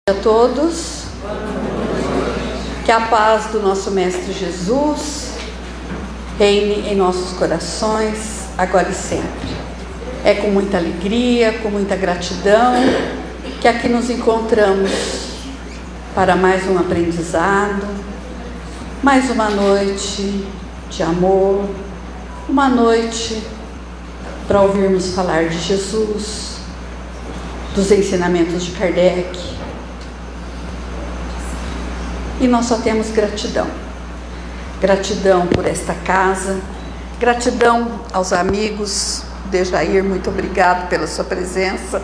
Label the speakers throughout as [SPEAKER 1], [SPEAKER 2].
[SPEAKER 1] A todos, que a paz do nosso Mestre Jesus reine em nossos corações, agora e sempre. É com muita alegria, com muita gratidão, que aqui nos encontramos para mais um aprendizado, mais uma noite de amor, uma noite para ouvirmos falar de Jesus, dos ensinamentos de Kardec. E nós só temos gratidão. Gratidão por esta casa, gratidão aos amigos. Dejair, muito obrigado pela sua presença.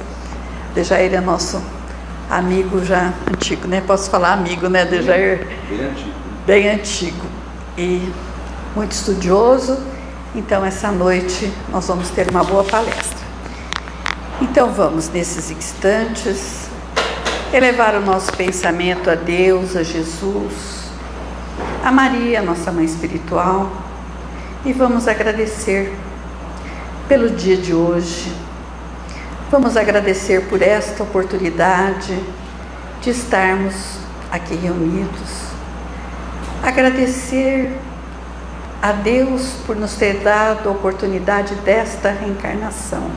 [SPEAKER 1] Dejair é nosso amigo já antigo, né? Posso falar amigo, né, Dejair?
[SPEAKER 2] Bem antigo.
[SPEAKER 1] Bem antigo e muito estudioso. Então, essa noite nós vamos ter uma boa palestra. Então, vamos, nesses instantes, elevar o nosso pensamento a Deus, a Jesus, a Maria, nossa mãe espiritual, e vamos agradecer pelo dia de hoje. Vamos agradecer por esta oportunidade de estarmos aqui reunidos. Agradecer a Deus por nos ter dado a oportunidade desta reencarnação,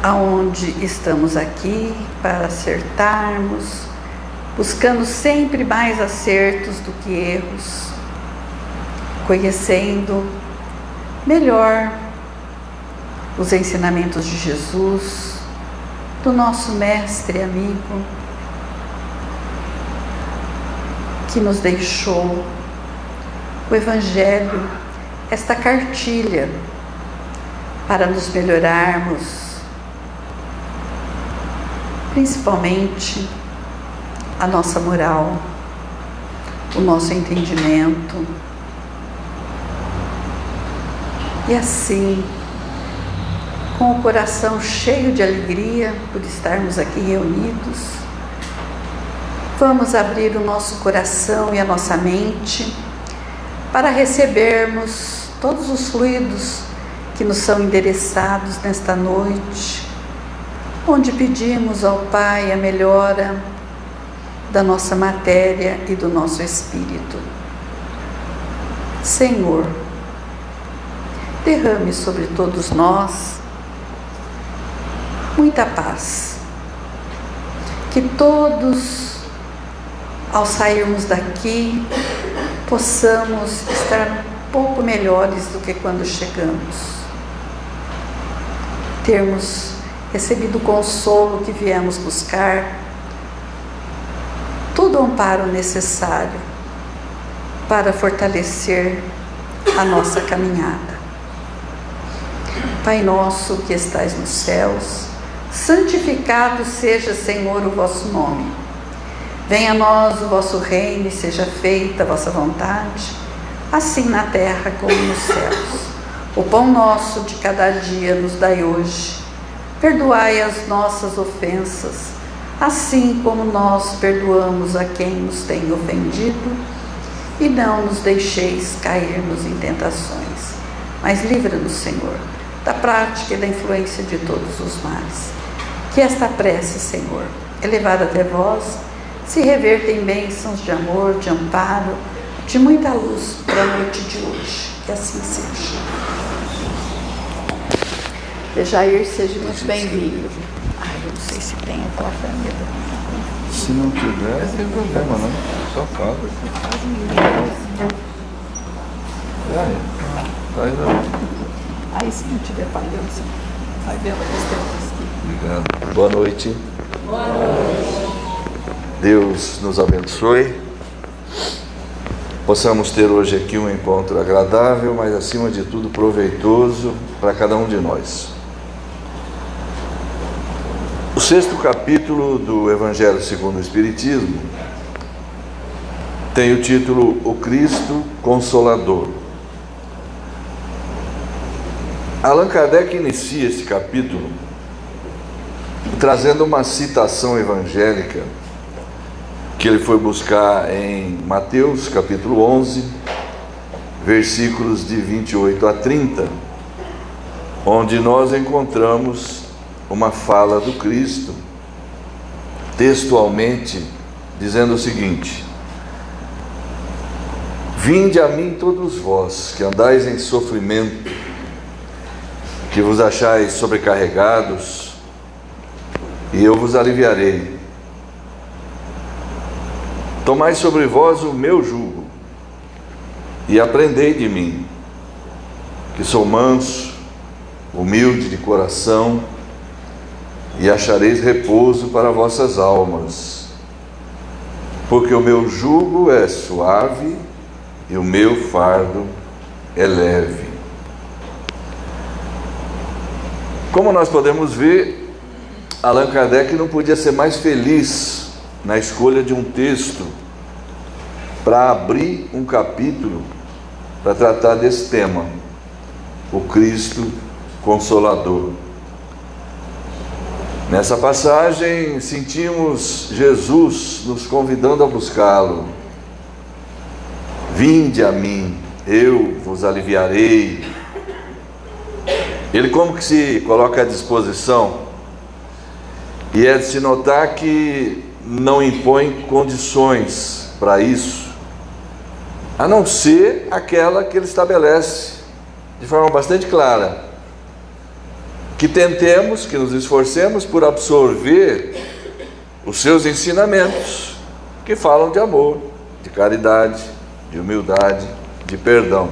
[SPEAKER 1] aonde estamos aqui para acertarmos, buscando sempre mais acertos do que erros, conhecendo melhor os ensinamentos de Jesus, do nosso mestre amigo, que nos deixou o Evangelho, esta cartilha, para nos melhorarmos, principalmente a nossa moral, o nosso entendimento. E assim, com o coração cheio de alegria por estarmos aqui reunidos, vamos abrir o nosso coração e a nossa mente para recebermos todos os fluidos que nos são endereçados nesta noite, onde pedimos ao Pai a melhora da nossa matéria e do nosso espírito. Senhor, derrame sobre todos nós muita paz, que todos, ao sairmos daqui, possamos estar um pouco melhores do que quando chegamos, termos recebido o consolo que viemos buscar, todo o amparo necessário para fortalecer a nossa caminhada. Pai nosso que estais nos céus, santificado seja, Senhor, o vosso nome. Venha a nós o vosso reino e seja feita a vossa vontade, assim na terra como nos céus. O pão nosso de cada dia nos dai hoje. Perdoai as nossas ofensas, assim como nós perdoamos a quem nos tem ofendido, e não nos deixeis cairmos em tentações, mas livra-nos, Senhor, da prática e da influência de todos os males. Que esta prece, Senhor, elevada até vós, se reverta em bênçãos de amor, de amparo, de muita luz para a noite de hoje. Que assim seja. Dejair, seja muito bem-vindo. Ai, eu não sei se tem aquela família.
[SPEAKER 2] Se não tiver, não tem problema, não. Só fala.
[SPEAKER 1] Aí, se não tiver palhança, vai vendo os tempos aqui.
[SPEAKER 2] Obrigado. Boa noite.
[SPEAKER 1] Boa noite.
[SPEAKER 2] Deus nos abençoe. Possamos ter hoje aqui um encontro agradável, mas acima de tudo proveitoso para cada um de nós. O 6º capítulo do Evangelho segundo o Espiritismo tem o título O Cristo Consolador. Allan Kardec inicia esse capítulo trazendo uma citação evangélica que ele foi buscar em Mateus capítulo 11, versículos de 28 a 30, onde nós encontramos uma fala do Cristo textualmente, dizendo o seguinte: vinde a mim todos vós, que andais em sofrimento, que vos achais sobrecarregados, e eu vos aliviarei. Tomai sobre vós o meu jugo, e aprendei de mim, que sou manso, humilde de coração, e achareis repouso para vossas almas, porque o meu jugo é suave e o meu fardo é leve. Como nós podemos ver, Allan Kardec não podia ser mais feliz na escolha de um texto para abrir um capítulo para tratar desse tema, o Cristo Consolador. Nessa passagem, sentimos Jesus nos convidando a buscá-lo. Vinde a mim, eu vos aliviarei. Ele como que se coloca à disposição, e é de se notar que não impõe condições para isso, a não ser aquela que ele estabelece de forma bastante clara: que tentemos, que nos esforcemos por absorver os seus ensinamentos, que falam de amor, de caridade, de humildade, de perdão.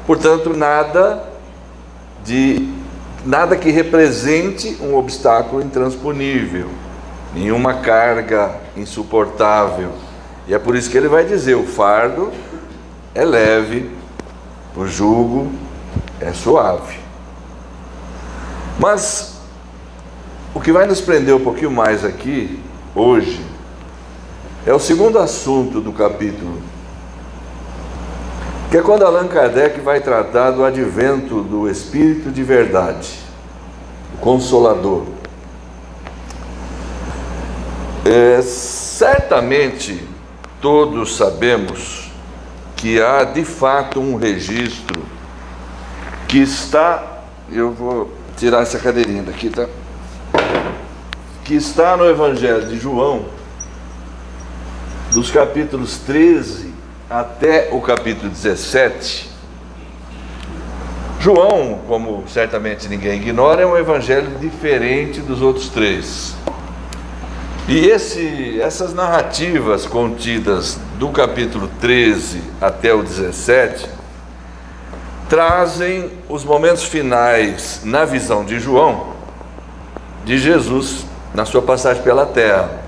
[SPEAKER 2] Portanto, nada que represente um obstáculo intransponível, nenhuma carga insuportável. E é por isso que ele vai dizer: o fardo é leve, o jugo é suave. Mas o que vai nos prender um pouquinho mais aqui, hoje, é o segundo assunto do capítulo, que é quando Allan Kardec vai tratar do advento do Espírito de verdade, o Consolador. Certamente todos sabemos que há de fato um registro que está, eu vou tirar essa cadeirinha daqui, tá? Que está no Evangelho de João, dos capítulos 13 até o capítulo 17. João, como certamente ninguém ignora, é um evangelho diferente dos outros três. E essas narrativas contidas do capítulo 13 até o 17 trazem os momentos finais, na visão de João, de Jesus na sua passagem pela terra.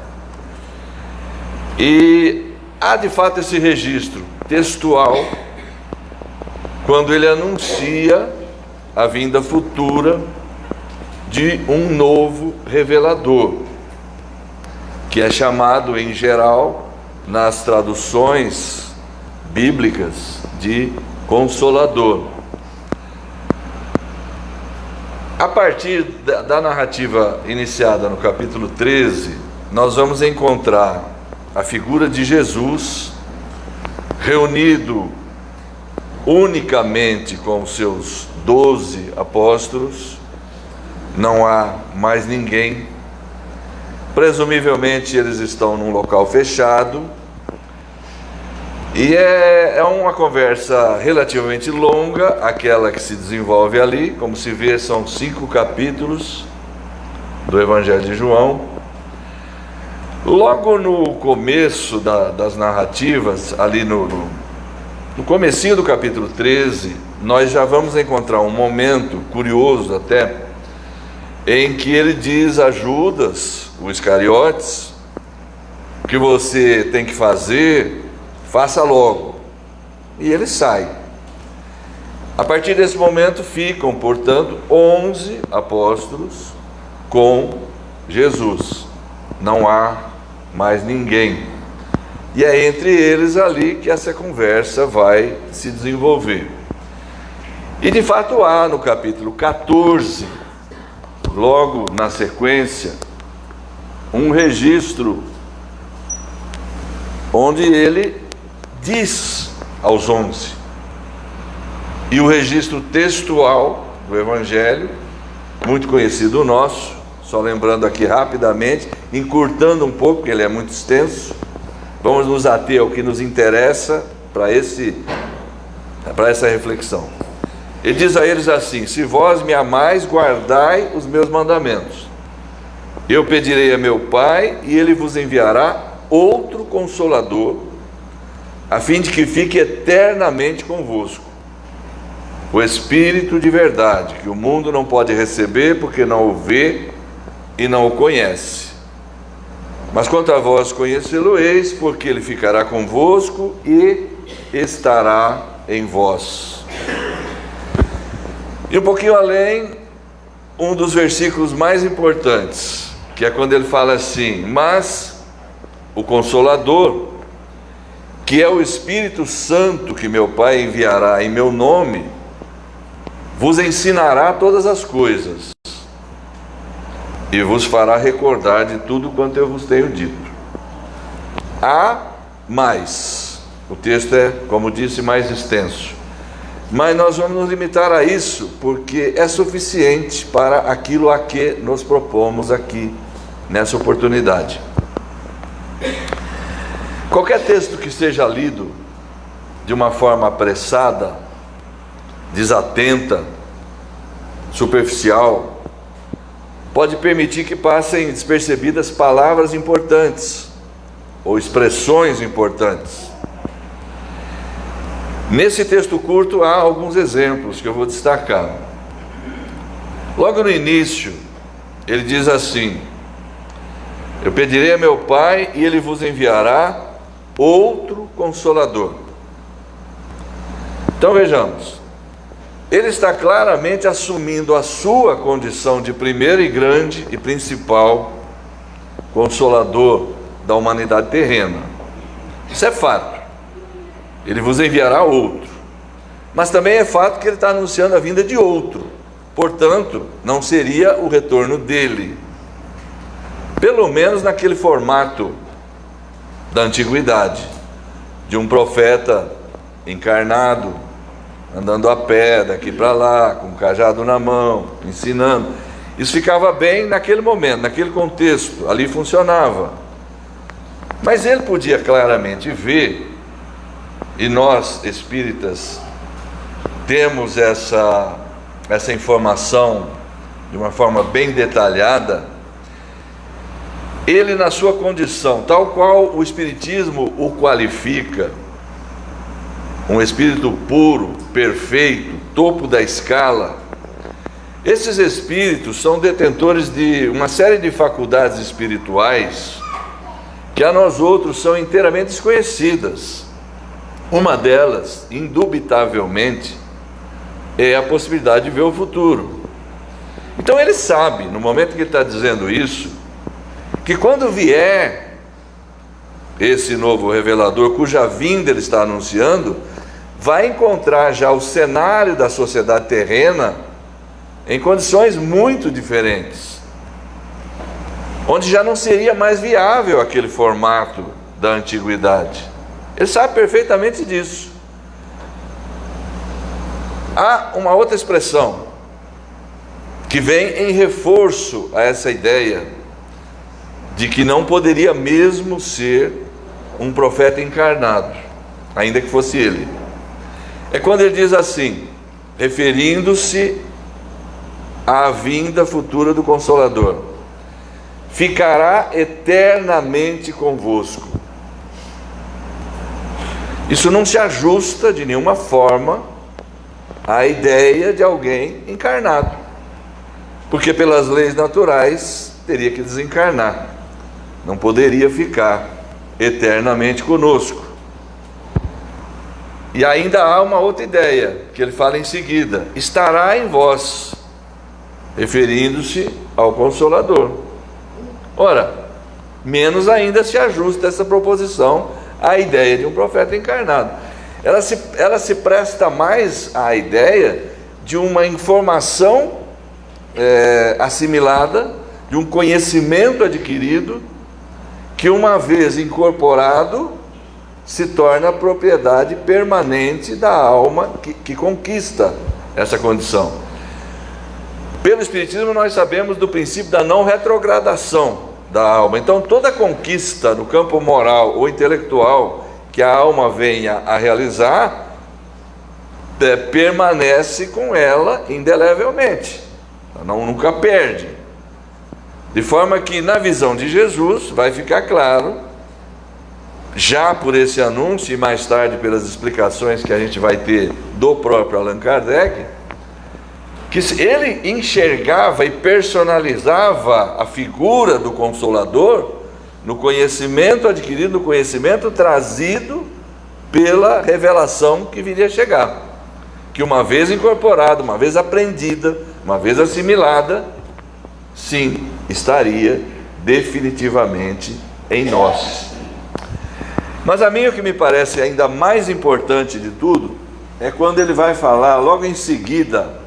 [SPEAKER 2] E há de fato esse registro textual quando ele anuncia a vinda futura de um novo revelador, que é chamado em geral nas traduções bíblicas de Consolador. A partir da narrativa iniciada no capítulo 13, nós vamos encontrar a figura de Jesus reunido unicamente com os seus 12 apóstolos. Não há mais ninguém. Presumivelmente eles estão num local fechado. E é uma conversa relativamente longa, aquela que se desenvolve ali. Como se vê, são 5 capítulos do Evangelho de João. Logo no começo das narrativas, ali no comecinho do capítulo 13, nós já vamos encontrar um momento curioso até, em que ele diz a Judas, o Iscariotes: o que você tem que fazer, faça logo. E ele sai. A partir desse momento ficam, portanto, 11 apóstolos com Jesus. Não há mais ninguém. E é entre eles ali que essa conversa vai se desenvolver. E de fato há no capítulo 14, logo na sequência, um registro onde ele diz aos 11. E o registro textual do Evangelho, muito conhecido nosso, só lembrando aqui rapidamente, encurtando um pouco, porque ele é muito extenso. Vamos nos ater ao que nos interessa para essa reflexão. Ele diz a eles assim: se vós me amais, guardai os meus mandamentos. Eu pedirei a meu Pai, e ele vos enviará outro Consolador, a fim de que fique eternamente convosco, o Espírito de verdade, que o mundo não pode receber, porque não o vê e não o conhece. Mas quanto a vós, conhecê-lo-eis, porque ele ficará convosco e estará em vós. E um pouquinho além, um dos versículos mais importantes, que é quando ele fala assim: mas o Consolador, que é o Espírito Santo que meu Pai enviará em meu nome, vos ensinará todas as coisas e vos fará recordar de tudo quanto eu vos tenho dito. Há mais. O texto é, como disse, mais extenso, mas nós vamos nos limitar a isso, porque é suficiente para aquilo a que nos propomos aqui, nessa oportunidade. Qualquer texto que seja lido de uma forma apressada, desatenta, superficial, pode permitir que passem despercebidas palavras importantes ou expressões importantes. Nesse texto curto há alguns exemplos que eu vou destacar. Logo no início, ele diz assim: eu pedirei a meu Pai e ele vos enviará outro Consolador. Então vejamos, ele está claramente assumindo a sua condição de primeiro e grande e principal Consolador da humanidade terrena. Isso é fato. Ele vos enviará outro. Mas também é fato que ele está anunciando a vinda de outro. Portanto, não seria o retorno dele, pelo menos naquele formato da antiguidade, de um profeta encarnado, andando a pé daqui para lá, com um cajado na mão, ensinando. Isso ficava bem naquele momento, naquele contexto, ali funcionava. Mas ele podia claramente ver, e nós espíritas temos essa informação de uma forma bem detalhada, ele na sua condição, tal qual o Espiritismo o qualifica, um espírito puro, perfeito, topo da escala. Esses espíritos são detentores de uma série de faculdades espirituais que a nós outros são inteiramente desconhecidas. Uma delas, indubitavelmente, é a possibilidade de ver o futuro. Então ele sabe, no momento que ele está dizendo isso, que quando vier esse novo revelador, cuja vinda ele está anunciando, vai encontrar já o cenário da sociedade terrena em condições muito diferentes, onde já não seria mais viável aquele formato da antiguidade. Ele sabe perfeitamente disso. Há uma outra expressão que vem em reforço a essa ideia de que não poderia mesmo ser um profeta encarnado, ainda que fosse ele. É quando ele diz assim, referindo-se à vinda futura do Consolador: ficará eternamente convosco. Isso não se ajusta de nenhuma forma à ideia de alguém encarnado, porque pelas leis naturais teria que desencarnar, não poderia ficar eternamente conosco. E ainda há uma outra ideia que ele fala em seguida: estará em vós, referindo-se ao Consolador. Ora, menos ainda se ajusta essa proposição à ideia de um profeta encarnado. Ela se presta mais à ideia de uma informação assimilada, de um conhecimento adquirido, que uma vez incorporado se torna propriedade permanente da alma que conquista essa condição. Pelo Espiritismo nós sabemos do princípio da não retrogradação da alma. Então toda conquista no campo moral ou intelectual que a alma venha a realizar, permanece com ela indelevelmente, ela nunca perde. De forma que na visão de Jesus vai ficar claro, já por esse anúncio e mais tarde pelas explicações que a gente vai ter do próprio Allan Kardec, que ele enxergava e personalizava a figura do Consolador no conhecimento adquirido, no conhecimento trazido pela revelação que viria a chegar, que uma vez incorporada, uma vez aprendida, uma vez assimilada, sim, estaria definitivamente em nós. Mas a mim o que me parece ainda mais importante de tudo é quando ele vai falar logo em seguida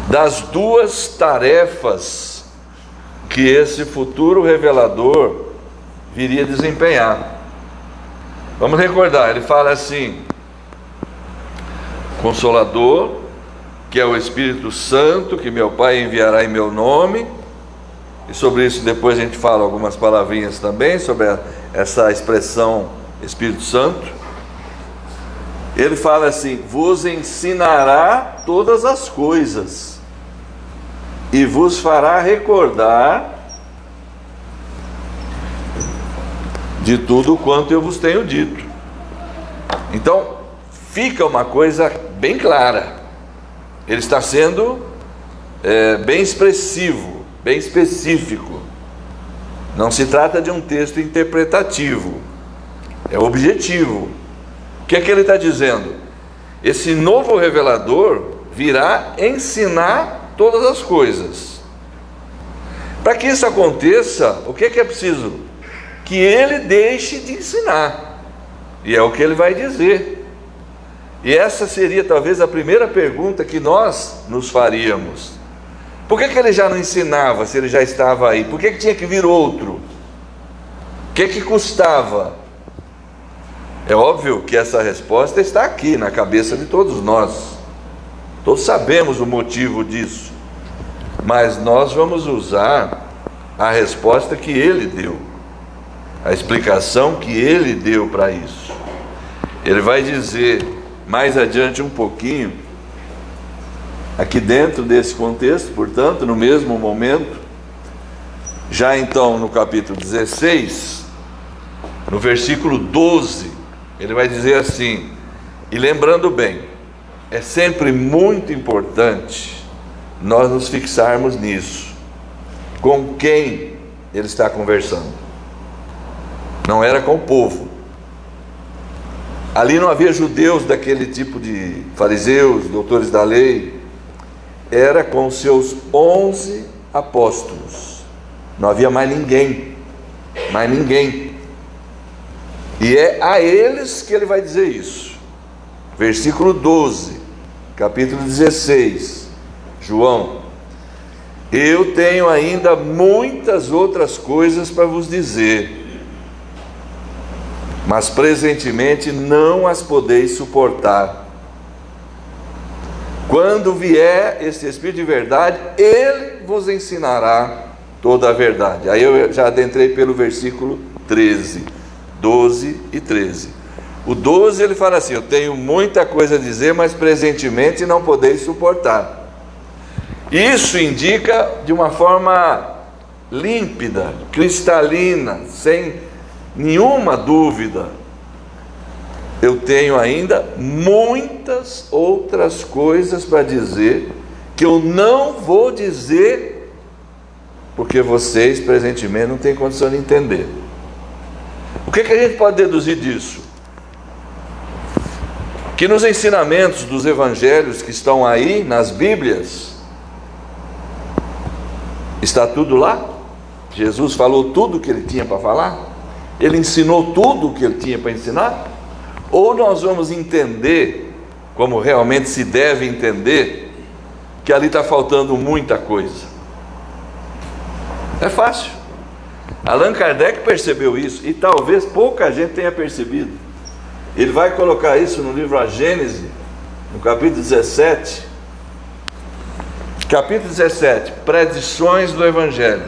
[SPEAKER 2] das duas tarefas que esse futuro revelador viria desempenhar. Vamos recordar, ele fala assim: Consolador, que é o Espírito Santo, que meu Pai enviará em meu nome. E sobre isso depois a gente fala algumas palavrinhas também, sobre essa expressão Espírito Santo. Ele fala assim: vos ensinará todas as coisas e vos fará recordar de tudo quanto eu vos tenho dito. Então fica uma coisa bem clara, ele está sendo bem expressivo, bem específico. Não se trata de um texto interpretativo, é objetivo. O que é que ele está dizendo? Esse novo revelador virá ensinar todas as coisas. Para que isso aconteça, o que é preciso? Que ele deixe de ensinar, e é o que ele vai dizer. E essa seria talvez a primeira pergunta que nós nos faríamos: por que ele já não ensinava, se ele já estava aí? Por que tinha que vir outro? O que custava? É óbvio que essa resposta está aqui na cabeça de todos nós, todos sabemos o motivo disso, mas nós vamos usar a resposta que ele deu, a explicação que ele deu para isso. Ele vai dizer mais adiante um pouquinho, aqui dentro desse contexto, portanto, no mesmo momento, já então no capítulo 16, no versículo 12, ele vai dizer assim, e lembrando bem, é sempre muito importante nós nos fixarmos nisso, com quem ele está conversando. Não era com o povo. Ali não havia judeus daquele tipo de fariseus, doutores da lei. Era com os seus 11 apóstolos. Não havia mais ninguém. E é a eles que ele vai dizer isso. Versículo 12, capítulo 16. João: eu tenho ainda muitas outras coisas para vos dizer, mas presentemente não as podeis suportar. Quando vier esse Espírito de verdade, ele vos ensinará toda a verdade. Aí eu já adentrei pelo versículo 13, 12 e 13. O 12 ele fala assim: eu tenho muita coisa a dizer, mas presentemente não podeis suportar. Isso indica de uma forma límpida, cristalina, sem nenhuma dúvida: eu tenho ainda muitas outras coisas para dizer, que eu não vou dizer, porque vocês presentemente não têm condição de entender. O que a gente pode deduzir disso? Que nos ensinamentos dos evangelhos que estão aí nas Bíblias, está tudo lá? Jesus falou tudo o que ele tinha para falar? Ele ensinou tudo o que ele tinha para ensinar? Ou nós vamos entender, como realmente se deve entender, que ali está faltando muita coisa? É fácil. Allan Kardec percebeu isso, e talvez pouca gente tenha percebido. Ele vai colocar isso no livro A Gênese, no capítulo 17, Capítulo 17, predições do Evangelho.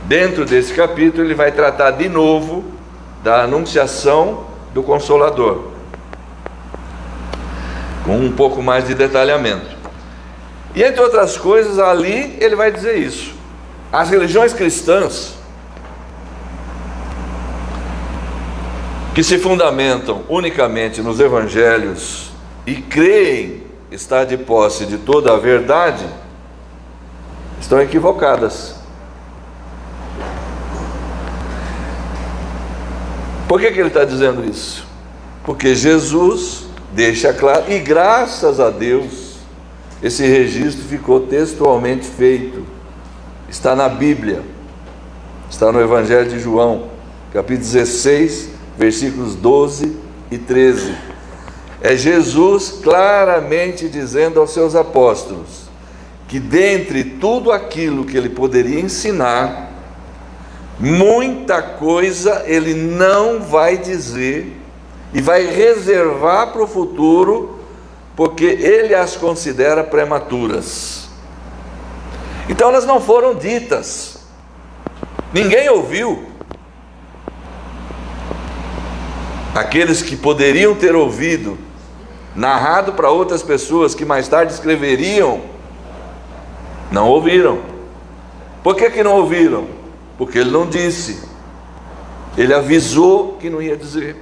[SPEAKER 2] Dentro desse capítulo ele vai tratar de novo da anunciação do Consolador, com um pouco mais de detalhamento. E entre outras coisas, ali ele vai dizer isso: as religiões cristãs, que se fundamentam unicamente nos evangelhos e creem estar de posse de toda a verdade, estão equivocadas. Por que ele está dizendo isso? Porque Jesus deixa claro, e graças a Deus, esse registro ficou textualmente feito. Está na Bíblia, está no Evangelho de João, capítulo 16, versículos 12 e 13. É Jesus claramente dizendo aos seus apóstolos que dentre tudo aquilo que ele poderia ensinar, muita coisa ele não vai dizer e vai reservar para o futuro, porque ele as considera prematuras. Então elas não foram ditas, ninguém ouviu. Aqueles que poderiam ter ouvido, narrado para outras pessoas que mais tarde escreveriam, não ouviram. Por que não ouviram? Porque ele não disse, ele avisou que não ia dizer.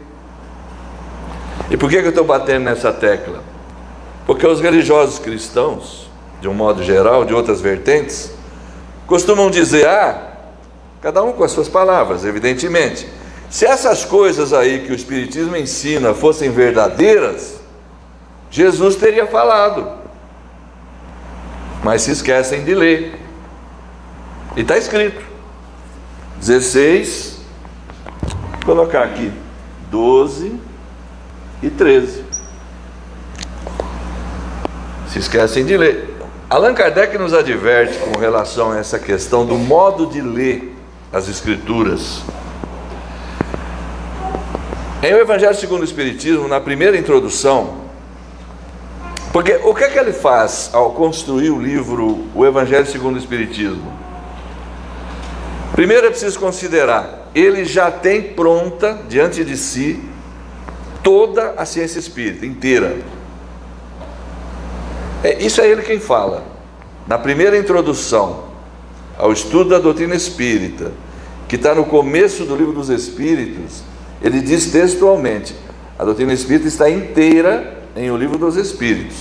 [SPEAKER 2] E por que eu estou batendo nessa tecla? Porque os religiosos cristãos, de um modo geral, de outras vertentes, costumam dizer, cada um com as suas palavras, evidentemente, se essas coisas aí que o Espiritismo ensina fossem verdadeiras, Jesus teria falado, mas se esquecem de ler. E está escrito 16, vou colocar aqui 12 e 13. Se esquecem de ler. Allan Kardec nos adverte com relação a essa questão do modo de ler as Escrituras. Em O Evangelho segundo o Espiritismo, na primeira introdução, porque o que ele faz ao construir o livro O Evangelho segundo o Espiritismo? Primeiro é preciso considerar, ele já tem pronta diante de si toda a ciência espírita inteira. Isso é ele quem fala. Na primeira introdução ao estudo da doutrina espírita, que está no começo do Livro dos Espíritos, ele diz textualmente, a doutrina espírita está inteira em O Livro dos Espíritos.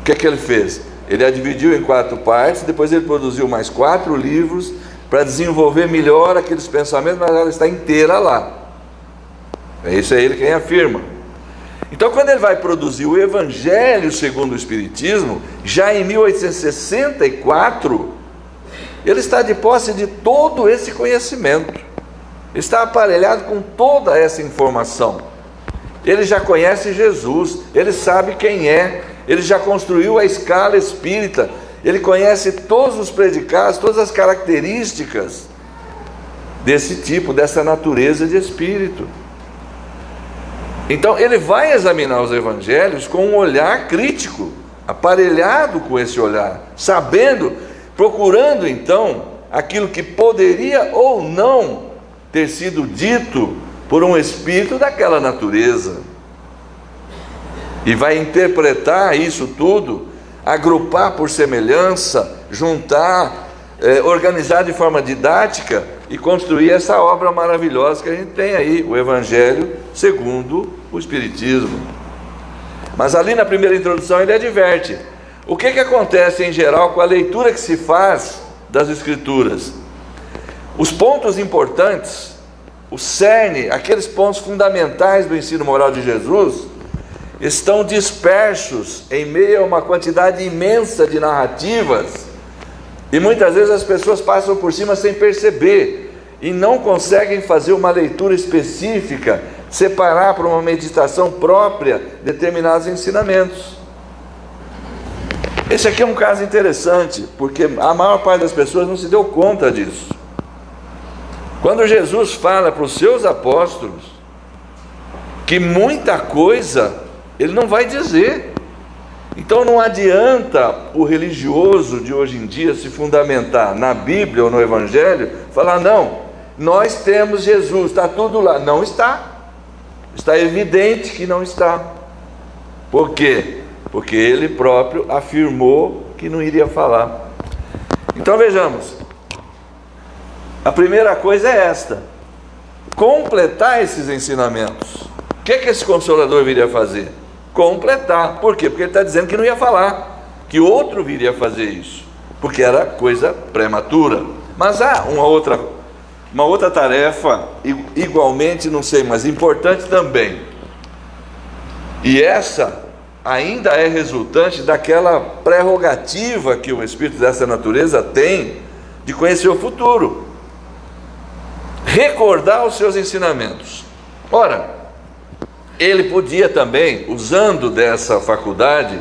[SPEAKER 2] O que ele fez? Ele a dividiu em 4 partes, depois ele produziu mais 4 livros, para desenvolver melhor aqueles pensamentos, mas ela está inteira lá. Isso é ele quem afirma. Então, quando ele vai produzir o Evangelho segundo o Espiritismo, já em 1864, ele está de posse de todo esse conhecimento, está aparelhado com toda essa informação. Ele já conhece Jesus, ele sabe quem é, ele já construiu a escala espírita, ele conhece todos os predicados, todas as características desse tipo, dessa natureza de espírito. Então ele vai examinar os evangelhos com um olhar crítico, aparelhado com esse olhar, sabendo, procurando então aquilo que poderia ou não ter sido dito por um espírito daquela natureza, e vai interpretar isso tudo, agrupar por semelhança, juntar, organizar de forma didática e construir essa obra maravilhosa que a gente tem aí, o Evangelho segundo o Espiritismo. Mas ali na primeira introdução ele adverte, o que acontece em geral com a leitura que se faz das Escrituras? Os pontos importantes, o cerne, aqueles pontos fundamentais do ensino moral de Jesus, estão dispersos em meio a uma quantidade imensa de narrativas, e muitas vezes as pessoas passam por cima sem perceber, e não conseguem fazer uma leitura específica, separar para uma meditação própria determinados ensinamentos. Esse aqui é um caso interessante, porque a maior parte das pessoas não se deu conta disso. Quando Jesus fala para os seus apóstolos que muita coisa ele não vai dizer, Então não adianta o religioso de hoje em dia se fundamentar na Bíblia ou no Evangelho, falar, não, nós temos Jesus, está tudo lá. Não está. Está evidente que não está. Por quê? Porque ele próprio afirmou que não iria falar. Então vejamos, a primeira coisa é esta: completar esses ensinamentos. O que esse Consolador viria fazer? Completar. Por quê? Porque ele está dizendo que não ia falar, que outro viria fazer isso, porque era coisa prematura. Mas há uma outra tarefa, igualmente, não sei, mas importante também. E essa ainda é resultante daquela prerrogativa que o Espírito dessa natureza tem de conhecer o futuro. Recordar os seus ensinamentos. Ora, ele podia também, usando dessa faculdade,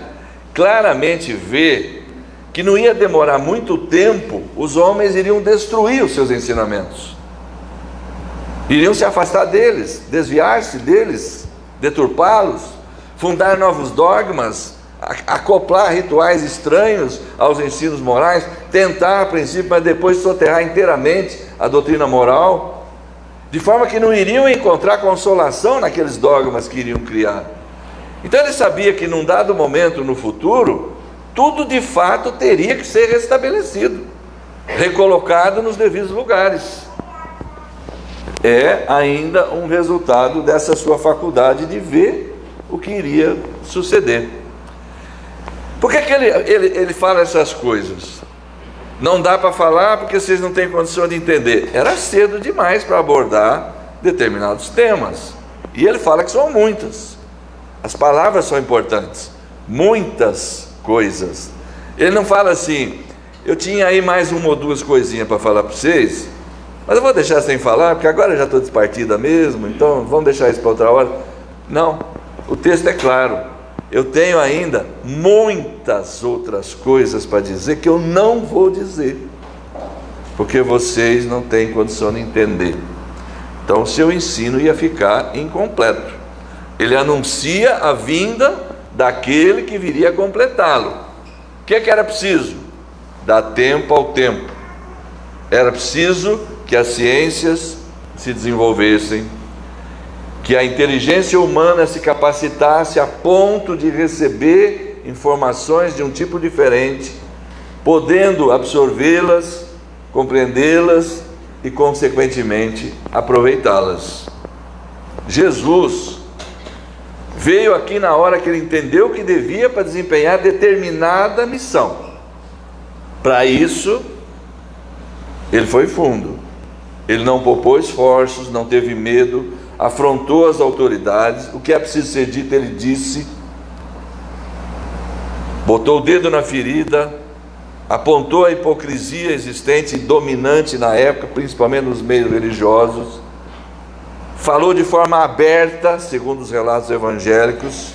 [SPEAKER 2] claramente ver que não ia demorar muito tempo, os homens iriam destruir os seus ensinamentos, iriam se afastar deles, desviar-se deles, deturpá-los, fundar novos dogmas, acoplar rituais estranhos aos ensinos morais, tentar a princípio, mas depois soterrar inteiramente a doutrina moral, de forma que não iriam encontrar consolação naqueles dogmas que iriam criar. Então ele sabia que num dado momento no futuro, tudo de fato teria que ser restabelecido, recolocado nos devidos lugares. É ainda um resultado dessa sua faculdade de ver o que iria suceder. Por que ele fala essas coisas? Não dá para falar porque vocês não têm condição de entender. Era cedo demais para abordar determinados temas. E ele fala que são muitas. As palavras são importantes. Muitas coisas. Ele não fala assim, eu tinha aí mais uma ou duas coisinhas para falar para vocês, mas eu vou deixar sem falar, porque agora eu já estou despartida mesmo, então vamos deixar isso para outra hora. Não, o texto é claro. Eu tenho ainda muitas outras coisas para dizer que eu não vou dizer, porque vocês não têm condição de entender. Então o seu ensino ia ficar incompleto. Ele anuncia a vinda daquele que viria a completá-lo. O que era preciso? Dar tempo ao tempo. Era preciso que as ciências se desenvolvessem, que a inteligência humana se capacitasse a ponto de receber informações de um tipo diferente, podendo absorvê-las, compreendê-las e, consequentemente, aproveitá-las. Jesus veio aqui na hora que ele entendeu que devia para desempenhar determinada missão. Para isso, ele foi fundo. Ele não poupou esforços, não teve medo, afrontou as autoridades. O que é preciso ser dito, ele disse, botou o dedo na ferida, apontou a hipocrisia existente e dominante na época, principalmente nos meios religiosos, falou de forma aberta, segundo os relatos evangélicos,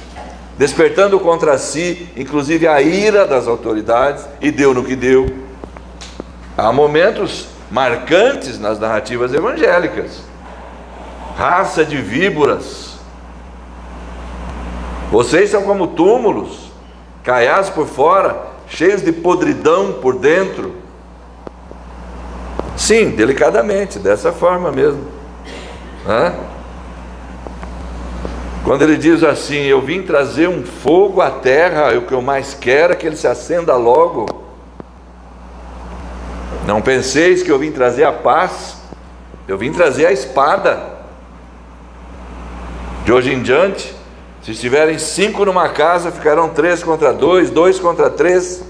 [SPEAKER 2] despertando contra si, inclusive a ira das autoridades, e deu no que deu. Há momentos marcantes nas narrativas evangélicas. Raça de víboras, vocês são como túmulos, caiados por fora, cheios de podridão por dentro. Sim, delicadamente, dessa forma mesmo. Quando ele diz assim, eu vim trazer um fogo à terra, o que eu mais quero é que ele se acenda logo. Não penseis que eu vim trazer a paz, eu vim trazer a espada. De hoje em diante, se estiverem 5 numa casa, ficarão 3 contra 2, 2 contra 3.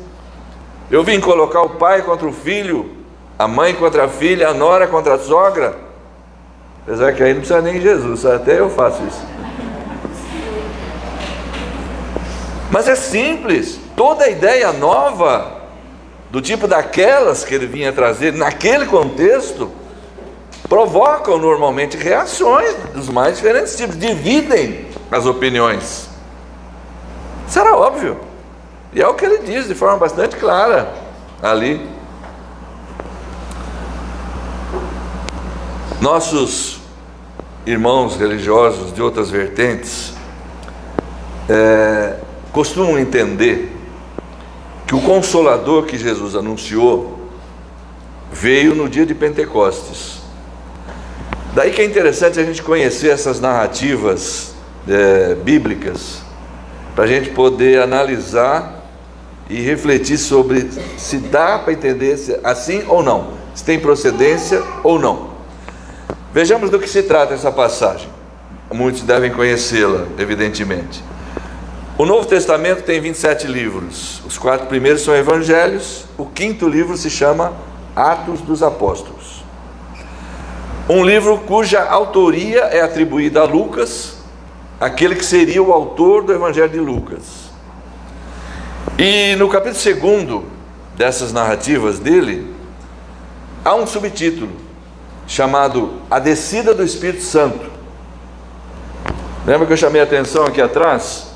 [SPEAKER 2] Eu vim colocar o pai contra o filho, a mãe contra a filha, a nora contra a sogra. Apesar que aí não precisa nem Jesus, até eu faço isso. Mas é simples. Toda ideia nova, do tipo daquelas que ele vinha trazer naquele contexto, provocam normalmente reações dos mais diferentes tipos, dividem as opiniões. Isso era óbvio, e é o que ele diz de forma bastante clara ali. Nossos irmãos religiosos de outras vertentes costumam entender que o Consolador que Jesus anunciou veio no dia de Pentecostes. Daí que é interessante a gente conhecer essas narrativas bíblicas, para a gente poder analisar e refletir sobre se dá para entender assim ou não, se tem procedência ou não. Vejamos do que se trata essa passagem. Muitos devem conhecê-la, evidentemente. O Novo Testamento tem 27 livros. Os 4 primeiros são evangelhos. O 5º livro se chama Atos dos Apóstolos. Um livro cuja autoria é atribuída a Lucas, aquele que seria o autor do evangelho de Lucas. E no capítulo 2 dessas narrativas dele, há um subtítulo chamado A Descida do Espírito Santo. Lembra que eu chamei a atenção aqui atrás?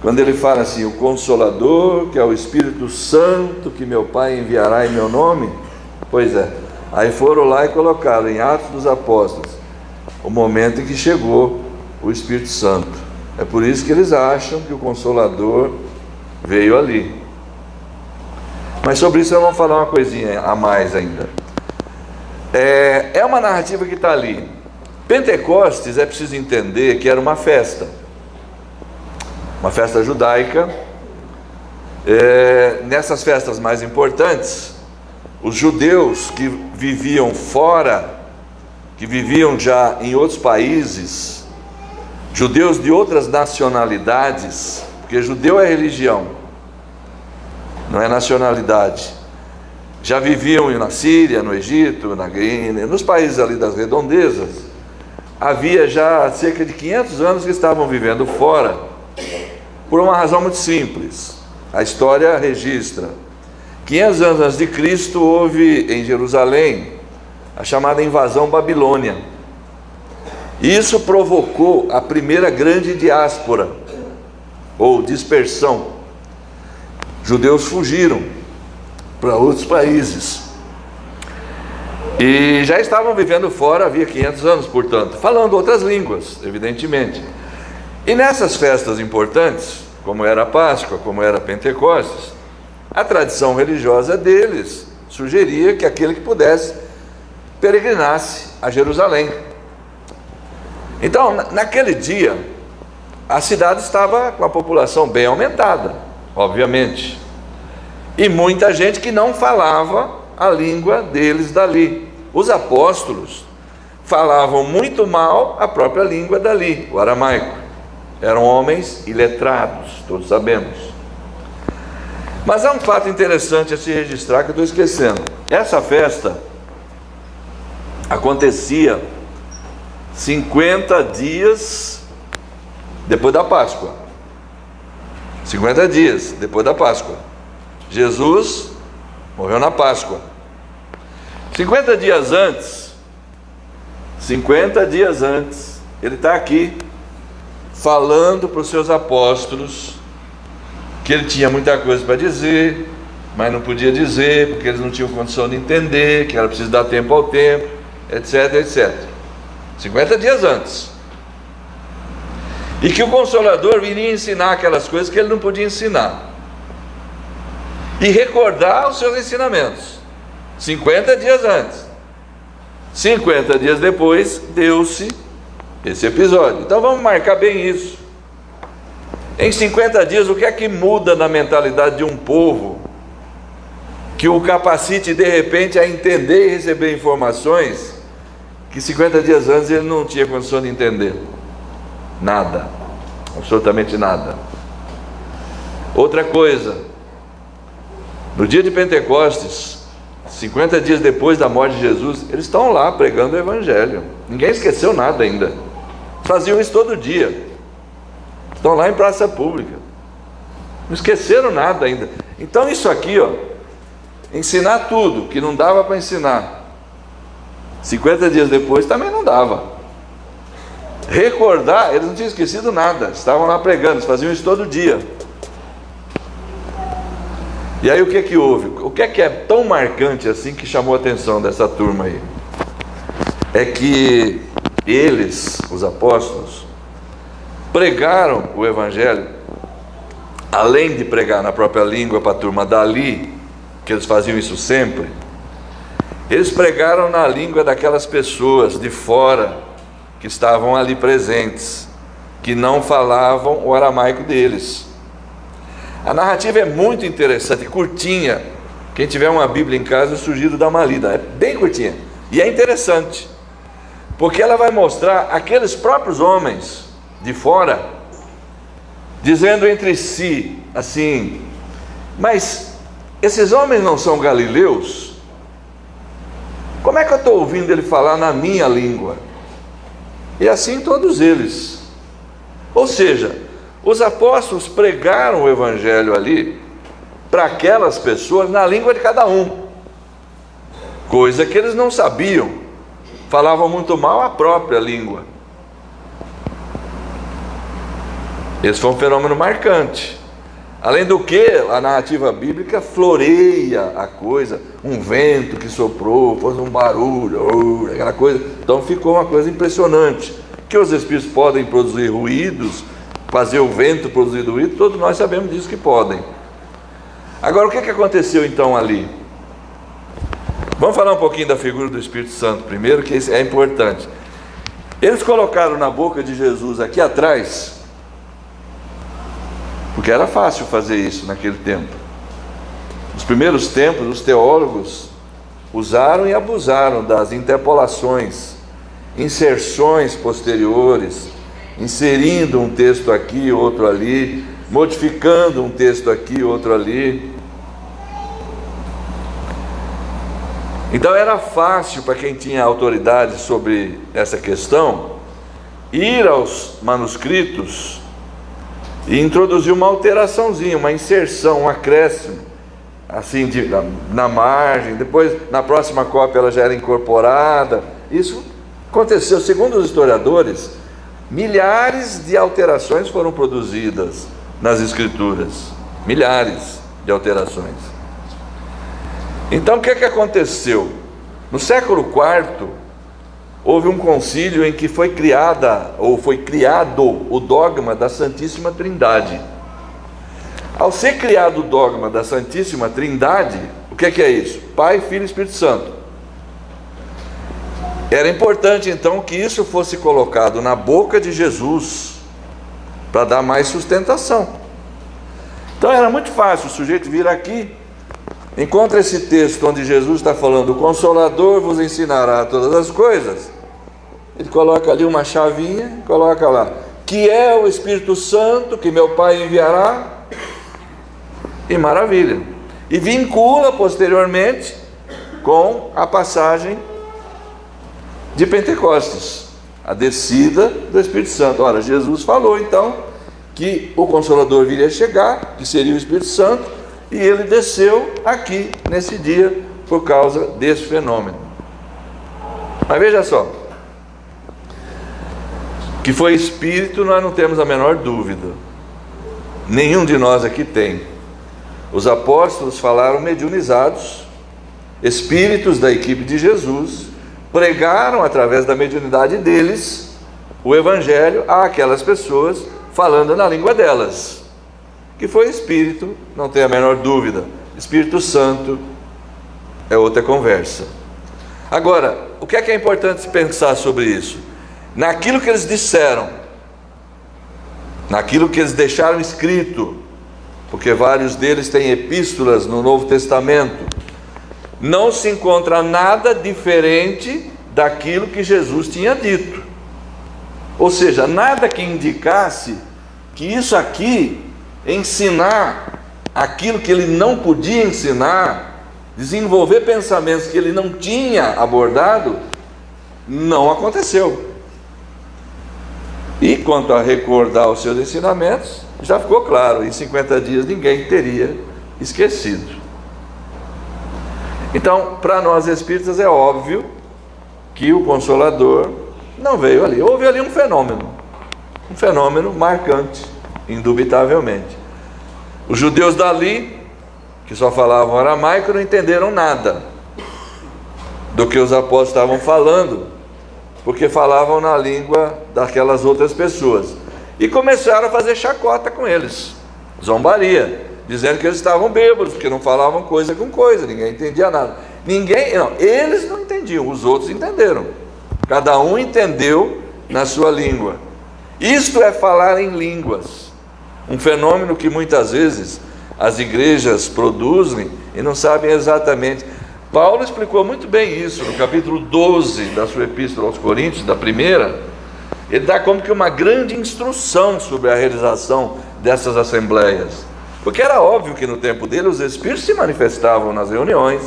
[SPEAKER 2] Quando ele fala assim, o Consolador, que é o Espírito Santo, que meu Pai enviará em meu nome. Pois é, aí foram lá e colocaram em Atos dos Apóstolos o momento em que chegou o Espírito Santo. É por isso que eles acham que o Consolador veio ali. Mas sobre isso eu vou falar uma coisinha a mais ainda. É uma narrativa que está ali. Pentecostes, é preciso entender que era uma festa judaica. Nessas festas mais importantes, os judeus que viviam fora, que viviam já em outros países, judeus de outras nacionalidades, porque judeu é religião, não é nacionalidade, já viviam na Síria, no Egito, na Guiné, nos países ali das redondezas. Havia já cerca de 500 anos que estavam vivendo fora, por uma razão muito simples. A história registra 500 anos antes de Cristo houve em Jerusalém a chamada invasão babilônia. Isso provocou a primeira grande diáspora ou dispersão. Judeus fugiram para outros países e já estavam vivendo fora havia 500 anos, portanto, falando outras línguas, evidentemente. E nessas festas importantes, como era a Páscoa, como era Pentecostes, a tradição religiosa deles sugeria que aquele que pudesse peregrinasse a Jerusalém. Então, naquele dia, a cidade estava com a população bem aumentada, obviamente, e muita gente que não falava a língua deles dali. Os apóstolos falavam muito mal a própria língua dali, o aramaico. Eram homens iletrados, todos sabemos. Mas há um fato interessante a se registrar que eu estou esquecendo. Essa festa acontecia 50 dias depois da Páscoa. 50 dias depois da Páscoa. Jesus morreu na Páscoa. 50 dias antes, ele está aqui falando para os seus apóstolos que ele tinha muita coisa para dizer, mas não podia dizer, porque eles não tinham condição de entender, que era preciso dar tempo ao tempo, etc, etc. 50 dias antes. E que o Consolador viria ensinar aquelas coisas que ele não podia ensinar. E recordar os seus ensinamentos. 50 dias antes. 50 dias depois, deu-se esse episódio. Então vamos marcar bem isso. Em 50 dias, o que é que muda na mentalidade de um povo que o capacite de repente a entender e receber informações que 50 dias antes ele não tinha condição de entender? Nada, absolutamente nada. Outra coisa, no dia de Pentecostes, 50 dias depois da morte de Jesus, eles estão lá pregando o Evangelho. Ninguém esqueceu nada ainda. Faziam isso todo dia. Estão lá em praça pública. Não esqueceram nada ainda. Então isso aqui, ensinar tudo que não dava para ensinar 50 dias depois também não dava. Recordar, eles não tinham esquecido nada. Estavam lá pregando, eles faziam isso todo dia. E aí o que houve? O que é tão marcante assim que chamou a atenção dessa turma aí? É que eles, os apóstolos, pregaram o Evangelho além de pregar na própria língua para a turma dali, que eles faziam isso sempre, eles pregaram na língua daquelas pessoas de fora que estavam ali presentes, que não falavam o aramaico deles. A narrativa é muito interessante, curtinha. Quem tiver uma Bíblia em casa, eu sugiro dar uma lida. É bem curtinha e é interessante, porque ela vai mostrar aqueles próprios homens de fora dizendo entre si assim: mas esses homens não são galileus? Como é que eu estou ouvindo ele falar na minha língua? E assim todos eles. Ou seja, os apóstolos pregaram o evangelho ali para aquelas pessoas na língua de cada um, coisa que eles não sabiam, falavam muito mal a própria língua. Esse foi um fenômeno marcante. Além do que, a narrativa bíblica floreia a coisa, um vento que soprou, faz um barulho, aquela coisa. Então ficou uma coisa impressionante, que os espíritos podem produzir ruídos, fazer o vento produzir ruído, todos nós sabemos disso que podem. Agora, o que aconteceu então ali? Vamos falar um pouquinho da figura do Espírito Santo primeiro, que isso é importante. Eles colocaram na boca de Jesus aqui atrás, porque era fácil fazer isso naquele tempo. Nos primeiros tempos, os teólogos usaram e abusaram das interpolações, inserções posteriores, inserindo um texto aqui, outro ali, modificando um texto aqui, outro ali. Então era fácil para quem tinha autoridade sobre essa questão ir aos manuscritos e introduzir uma alteraçãozinha, uma inserção, um acréscimo, assim, na margem. Depois, na próxima cópia, ela já era incorporada. Isso aconteceu, segundo os historiadores, milhares de alterações foram produzidas nas escrituras, milhares de alterações. Então, o que aconteceu? No século IV, houve um concílio em que foi criado o dogma da Santíssima Trindade. Ao ser criado o dogma da Santíssima Trindade, o que é isso? Pai, Filho e Espírito Santo. Era importante então que isso fosse colocado na boca de Jesus, para dar mais sustentação. Então era muito fácil o sujeito vir aqui, encontra esse texto onde Jesus está falando: o Consolador vos ensinará todas as coisas. Ele coloca ali uma chavinha, coloca lá: que é o Espírito Santo que meu Pai enviará. E maravilha. E vincula posteriormente com a passagem de Pentecostes, a descida do Espírito Santo. Ora, Jesus falou então que o Consolador viria chegar, que seria o Espírito Santo, e ele desceu aqui nesse dia por causa desse fenômeno. Mas veja só, que foi Espírito, nós não temos a menor dúvida, nenhum de nós aqui tem. Os apóstolos falaram mediunizados, espíritos da equipe de Jesus pregaram através da mediunidade deles o evangelho àquelas pessoas, falando na língua delas. Que foi Espírito, não tem a menor dúvida. Espírito Santo é outra conversa. Agora, o que é importante pensar sobre isso? Naquilo que eles disseram, naquilo que eles deixaram escrito, porque vários deles têm epístolas no Novo Testamento, não se encontra nada diferente daquilo que Jesus tinha dito. Ou seja, nada que indicasse que isso aqui, ensinar aquilo que ele não podia ensinar, desenvolver pensamentos que ele não tinha abordado, não aconteceu. E quanto a recordar os seus ensinamentos, já ficou claro, em 50 dias ninguém teria esquecido. Então, para nós espíritas é óbvio que o Consolador não veio ali. Houve ali um fenômeno marcante, indubitavelmente. Os judeus dali, que só falavam aramaico, não entenderam nada do que os apóstolos estavam falando, porque falavam na língua daquelas outras pessoas, e começaram a fazer chacota com eles. zombaria, dizendo que eles estavam bêbados, porque não falavam coisa com coisa, ninguém entendia nada. Eles não entendiam, os outros entenderam. Cada um entendeu na sua língua. Isto é falar em línguas, um fenômeno que muitas vezes as igrejas produzem e não sabem exatamente. Paulo explicou muito bem isso no capítulo 12 da sua epístola aos Coríntios, da primeira. Ele dá como que uma grande instrução sobre a realização dessas assembleias, porque era óbvio que no tempo dele os espíritos se manifestavam nas reuniões,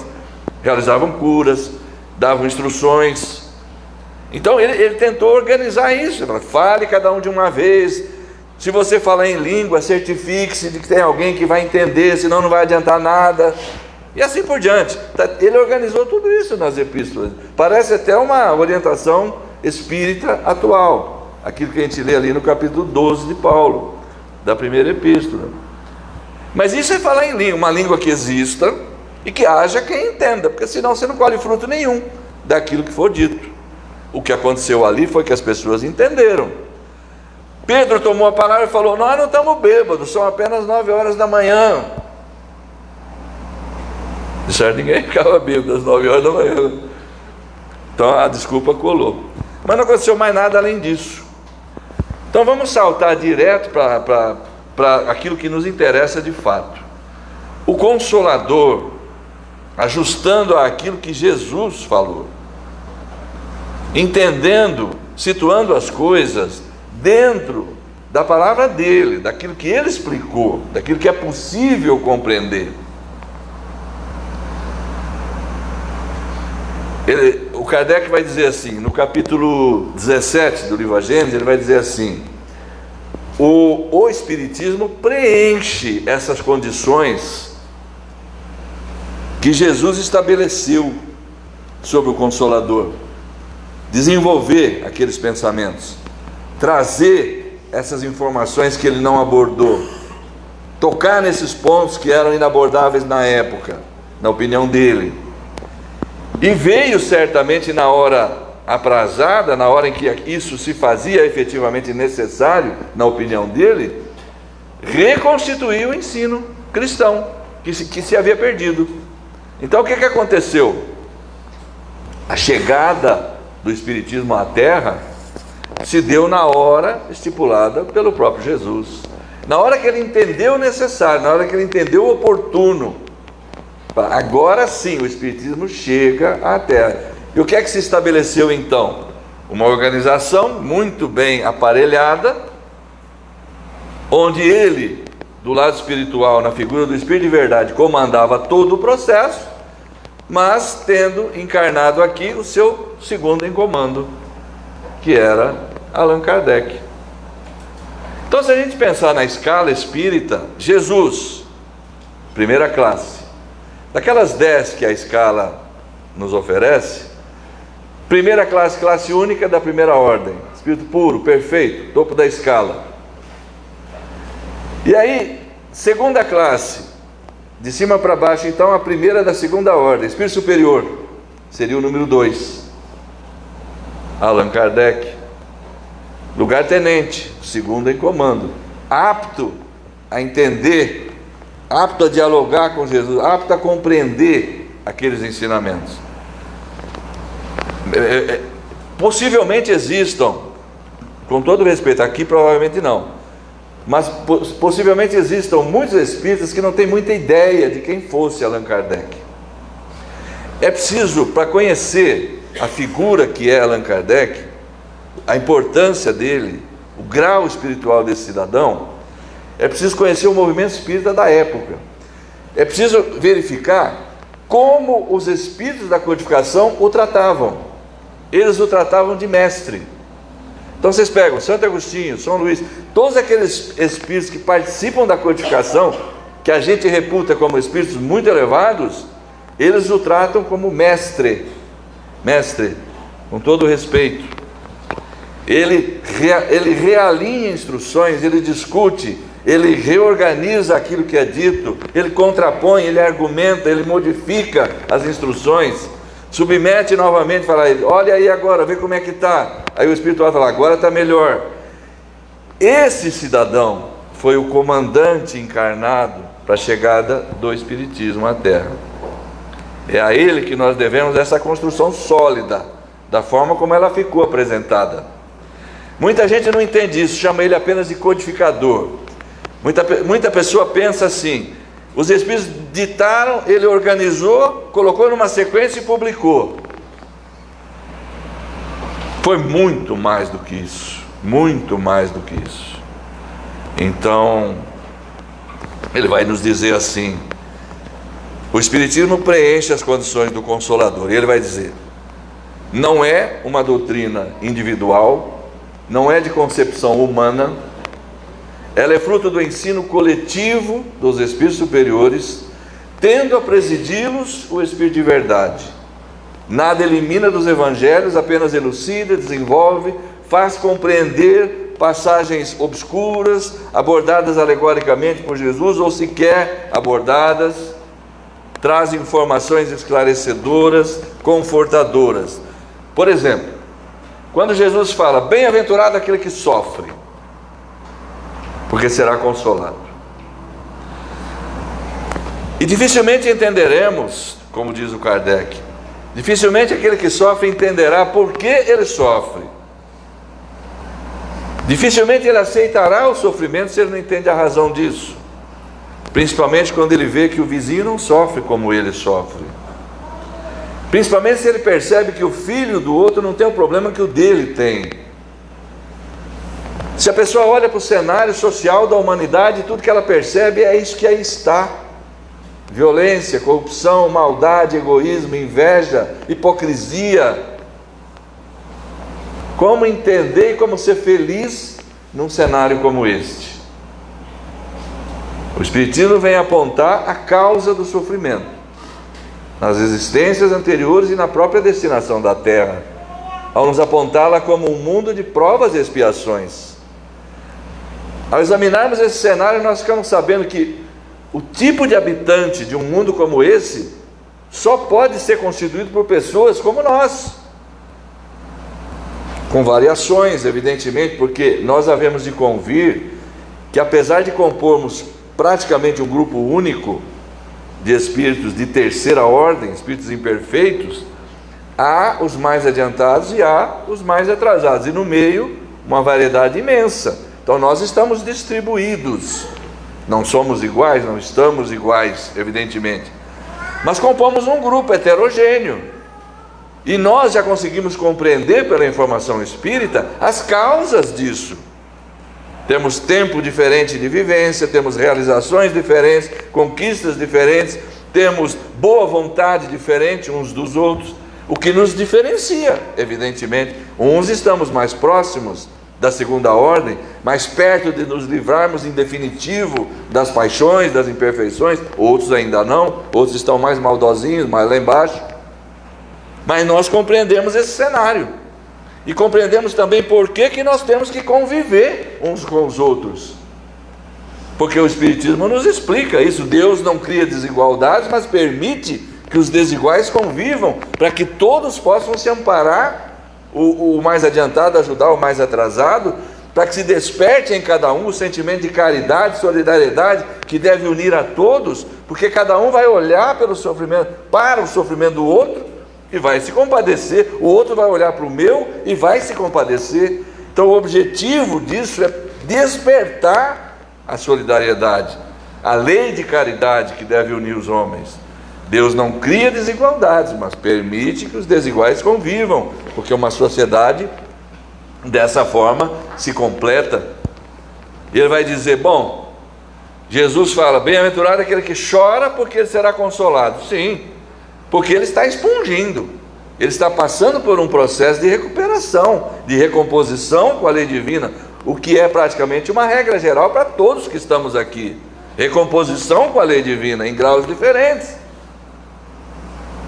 [SPEAKER 2] realizavam curas, davam instruções. Então ele tentou organizar isso. Fale cada um de uma vez. Se você falar em língua, certifique-se de que tem alguém que vai entender, senão não vai adiantar nada, e assim por diante. Ele organizou tudo isso nas epístolas. Parece até uma orientação espírita atual, aquilo que a gente lê ali no capítulo 12 de Paulo, da primeira epístola. Mas isso é falar em língua, uma língua que exista e que haja quem entenda, porque senão você não colhe fruto nenhum daquilo que for dito. O que aconteceu ali foi que as pessoas entenderam. Pedro tomou a palavra e falou: nós não estamos bêbados, são apenas 9 horas da manhã. De certo, ninguém ficava bêbado às 9 horas da manhã. Então a desculpa colou. Mas não aconteceu mais nada além disso. Então vamos saltar direto para aquilo que nos interessa de fato. O Consolador, ajustando àquilo que Jesus falou, entendendo, situando as coisas dentro da palavra dele, daquilo que ele explicou, daquilo que é possível compreender. O Kardec vai dizer assim, no capítulo 17 do livro A Gênese, ele vai dizer assim: o Espiritismo preenche essas condições que Jesus estabeleceu sobre o Consolador. Desenvolver aqueles pensamentos, trazer essas informações que ele não abordou, tocar nesses pontos que eram inabordáveis na época, na opinião dele. E veio certamente na hora aprazada, na hora em que isso se fazia efetivamente necessário, na opinião dele, reconstituir o ensino cristão que se havia perdido. Então o que aconteceu? A chegada do Espiritismo à Terra se deu na hora estipulada pelo próprio Jesus, na hora que ele entendeu o necessário, na hora que ele entendeu o oportuno. Agora sim o Espiritismo chega à Terra. E o que é que se estabeleceu então? Uma organização muito bem aparelhada, onde ele, do lado espiritual, na figura do Espírito de Verdade, comandava todo o processo, mas tendo encarnado aqui o seu segundo em comando, que era Allan Kardec. Então, se a gente pensar na escala espírita, Jesus, primeira classe, daquelas 10 que a escala nos oferece, primeira classe, classe única da primeira ordem, espírito puro, perfeito, topo da escala. E aí, segunda classe, de cima para baixo, então, a primeira da segunda ordem, espírito superior, seria o número 2, Allan Kardec. Lugar-tenente, segundo em comando, apto a entender, apto a dialogar com Jesus, apto a compreender aqueles ensinamentos. Possivelmente existam, com todo respeito, aqui provavelmente não, mas possivelmente existam muitos espíritas que não têm muita ideia de quem fosse Allan Kardec. É preciso, para conhecer a figura que é Allan Kardec, a importância dele, o grau espiritual desse cidadão, é preciso conhecer o movimento espírita da época. É preciso verificar como os espíritos da codificação o tratavam. Eles o tratavam de mestre. Então vocês pegam Santo Agostinho, São Luís, todos aqueles espíritos que participam da codificação, que a gente reputa como espíritos muito elevados, eles o tratam como mestre, com todo respeito. Ele realinha instruções, ele discute, ele reorganiza aquilo que é dito, ele contrapõe, ele argumenta, ele modifica as instruções, submete novamente, fala a ele: olha aí agora, vê como é que está. Aí o espiritual fala: agora está melhor. Esse cidadão foi o comandante encarnado para a chegada do Espiritismo à Terra. É a ele que nós devemos essa construção sólida, da forma como ela ficou apresentada. Muita gente não entende isso, chama ele apenas de codificador. Muita pessoa pensa assim: os Espíritos ditaram, ele organizou, colocou numa sequência e publicou. Foi muito mais do que isso, muito mais do que isso. Então, ele vai nos dizer assim: o Espiritismo preenche as condições do Consolador. E ele vai dizer: não é uma doutrina individual, não é de concepção humana, ela é fruto do ensino coletivo dos Espíritos superiores, tendo a presidi-los o Espírito de verdade. Nada elimina dos Evangelhos, apenas elucida, desenvolve, faz compreender passagens obscuras, abordadas alegoricamente por Jesus, ou sequer abordadas, traz informações esclarecedoras, confortadoras. Por exemplo, quando Jesus fala: bem-aventurado aquele que sofre, porque será consolado. E dificilmente entenderemos, como diz o Kardec, dificilmente aquele que sofre entenderá por que ele sofre. Dificilmente ele aceitará o sofrimento se ele não entende a razão disso, principalmente quando ele vê que o vizinho não sofre como ele sofre, principalmente se ele percebe que o filho do outro não tem o problema que o dele tem. Se a pessoa olha para o cenário social da humanidade, tudo que ela percebe é isso que aí está: violência, corrupção, maldade, egoísmo, inveja, hipocrisia. Como entender e como ser feliz num cenário como este? O Espiritismo vem apontar a causa do sofrimento nas existências anteriores e na própria destinação da Terra, ao nos apontá-la como um mundo de provas e expiações. Ao examinarmos esse cenário, nós ficamos sabendo que o tipo de habitante de um mundo como esse só pode ser constituído por pessoas como nós, com variações, evidentemente, porque nós havemos de convir que, apesar de compormos praticamente um grupo único de espíritos de terceira ordem, espíritos imperfeitos, há os mais adiantados e há os mais atrasados, e no meio uma variedade imensa. Então nós estamos distribuídos, não somos iguais, não estamos iguais, evidentemente, mas compomos um grupo heterogêneo. E nós já conseguimos compreender pela informação espírita as causas disso. Temos tempo diferente de vivência, temos realizações diferentes, conquistas diferentes, temos boa vontade diferente uns dos outros, o que nos diferencia, evidentemente. Uns estamos mais próximos da segunda ordem, mais perto de nos livrarmos em definitivo das paixões, das imperfeições, outros ainda não, outros estão mais maldosinhos, mais lá embaixo. Mas nós compreendemos esse cenário e compreendemos também por que nós temos que conviver uns com os outros, porque o Espiritismo nos explica isso. Deus não cria desigualdades, mas permite que os desiguais convivam, para que todos possam se amparar, o mais adiantado ajudar o mais atrasado, para que se desperte em cada um o sentimento de caridade, solidariedade, que deve unir a todos, porque cada um vai olhar para o sofrimento do outro e vai se compadecer, o outro vai olhar para o meu e vai se compadecer. Então o objetivo disso é despertar a solidariedade, a lei de caridade que deve unir os homens. Deus não cria desigualdades, mas permite que os desiguais convivam, porque uma sociedade dessa forma se completa. E ele vai dizer: bom, Jesus fala: bem-aventurado aquele que chora, porque ele será consolado. Sim, porque ele está expungindo, ele está passando por um processo de recuperação, de recomposição com a lei divina, o que é praticamente uma regra geral para todos que estamos aqui. Recomposição com a lei divina em graus diferentes.